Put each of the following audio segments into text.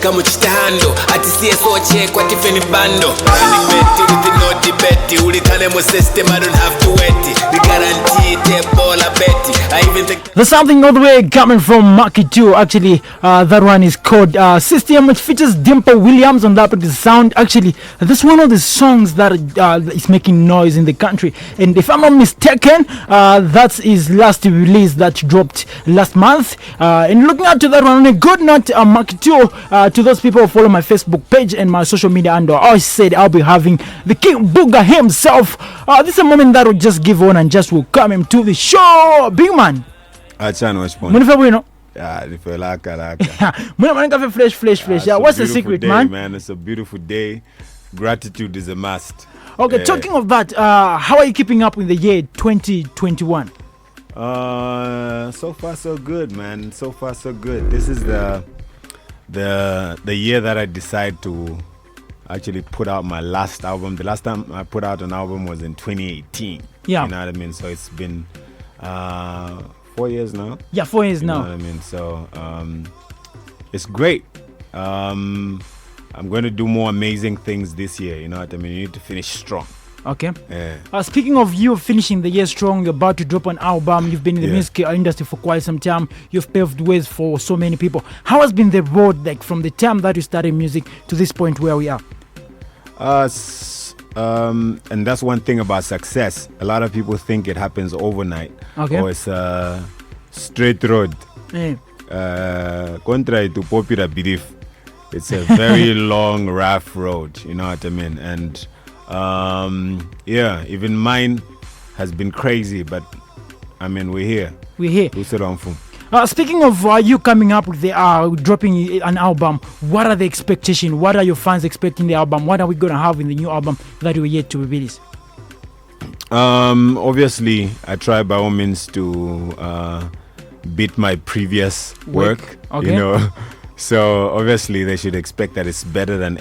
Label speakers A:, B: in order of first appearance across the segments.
A: Kama chitando ati CSO check what if any bando running bet with no debate ulitane mo system I don't have to wait the guarantee the ball a bet I even think
B: there's something all the way coming from Macky2. Actually that one is called System, which features Dimple Williams on that particular sound. Actually this is one of the songs that is making noise in the country, and if I'm not mistaken that's his last release that dropped last month, and looking out to that one on a good note, Macky2, to those people who follow my Facebook page and my social media handle, I said I'll be having the King Booga himself. This is a moment that will just give on and just welcome him to the show. Big man. Munifa bueno.
C: Yeah, I feel like
B: fresh. Yeah, what's the secret,
C: day,
B: man?
C: It's a beautiful day. Gratitude is a must.
B: Okay, talking of that, how are you keeping up in the year 2021?
C: So far so good, man. So far so good. This is the year that I decided to actually put out my last album. The last time I put out an album was in 2018.
B: Yeah.
C: You know what I mean? So it's been 4 years now.
B: Yeah, 4 years now.
C: You know what I mean? So it's great. I'm going to do more amazing things this year. You know what I mean? You need to finish strong.
B: Okay.
C: Yeah.
B: Speaking of you finishing the year strong, you're about to drop an album. You've been in the music industry for quite some time. You've paved ways for so many people. How has been the road, like from the time that you started music to this point where we are?
C: And that's one thing about success. A lot of people think it happens overnight.
B: Okay.
C: Or it's a straight road. Contrary to popular belief, it's a very long, rough road. You know what I mean? And yeah, even mine has been crazy, but I mean, we're here.
B: Speaking of you coming up with the dropping an album, what are the expectations? What are your fans expecting the album? What are we gonna have in the new album that we're yet to release?
C: Obviously, I try by all means to beat my previous work.
B: Okay.
C: You know. So obviously they should expect that it's better than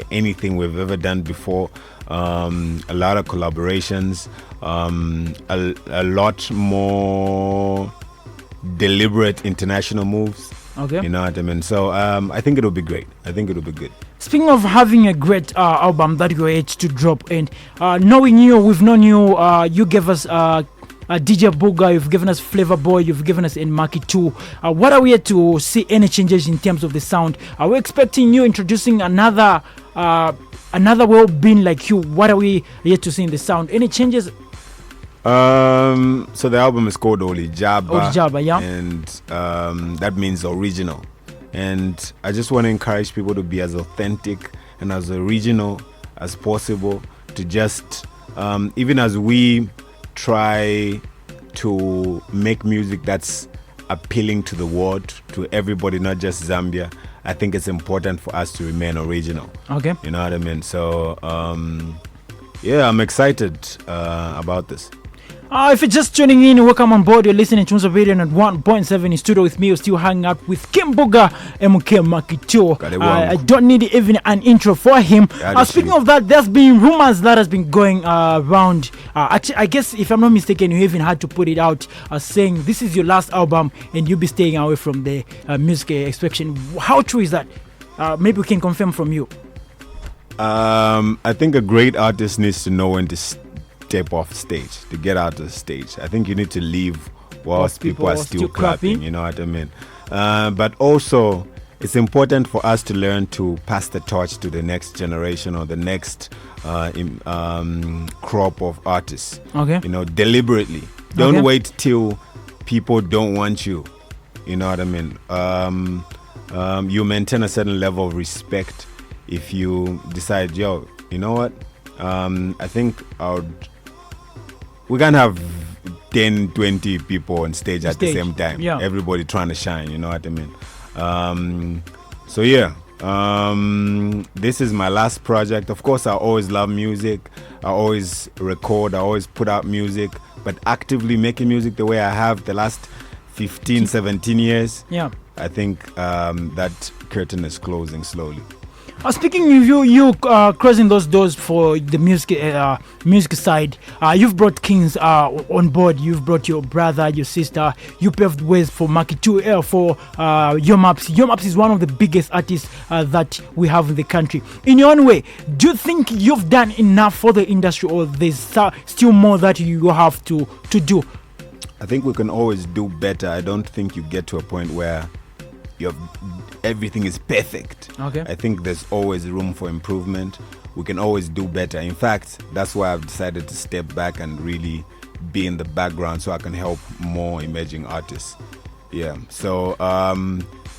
C: anything we've ever done before. A lot of collaborations, a lot more deliberate international moves.
B: Okay.
C: You know what I mean? So I think it'll be great. I think it'll be good.
B: Speaking of having a great album that you're yet to drop, and knowing you, we've known you, you gave us DJ Booga, you've given us Flavor Boy, you've given us in Macky2. What are we yet to see any changes in terms of the sound? Are we expecting you introducing another well-being like you? What are we yet to see in the sound? Any changes?
C: So the album is called Origaba.
B: Origaba, yeah.
C: And that means original. And I just want to encourage people to be as authentic and as original as possible, to just even as we try to make music that's appealing to the world, to everybody, not just Zambia. I think it's important for us to remain original.
B: Okay.
C: You know what I mean? So yeah, I'm excited about this.
B: If you're just tuning in, welcome on board. You're listening to Radio at 1.7 in studio with me. You're still hanging out with King Booga MK Macky2. I don't need even an intro for him. Speaking of that, there's been rumors that has been going around. Actually, I guess if I'm not mistaken, you even had to put it out saying this is your last album and you'll be staying away from the music inspection. How true is that? Maybe we can confirm from you.
C: I think a great artist needs to know when to step off stage, to get out of the stage. I think you need to leave whilst people are still clapping. You know what I mean? But also, it's important for us to learn to pass the torch to the next generation or the next crop of artists.
B: Okay.
C: You know, deliberately. Don't wait till people don't want you. You know what I mean? You maintain a certain level of respect if you decide, you know what? I think we can't have 10, 20 people on stage at the same time.
B: Yeah.
C: Everybody trying to shine, you know what I mean? So yeah, this is my last project. Of course, I always love music. I always record. I always put out music. But actively making music the way I have the last 15, 17 years,
B: yeah,
C: I think that curtain is closing slowly.
B: Speaking of you crossing those doors for the music side, you've brought Kings on board. You've brought your brother, your sister. You paved ways for Macky2 for Your Maps. Your Maps is one of the biggest artists that we have in the country. In your own way, do you think you've done enough for the industry, or there's still more that you have to do?
C: I think we can always do better. I don't think you get to a point where everything is perfect.
B: Okay.
C: I think there's always room for improvement. We can always do better. In fact, that's why I've decided to step back and really be in the background so I can help more emerging artists. Yeah. So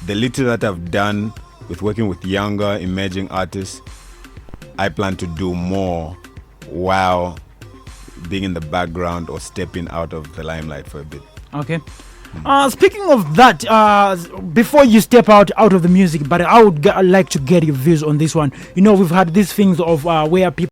C: the little that I've done with working with younger emerging artists, I plan to do more while being in the background or stepping out of the limelight for a bit.
B: Okay. Speaking of that, before you step out of the music, but I would like to get your views on this one. You know, we've had these things of where people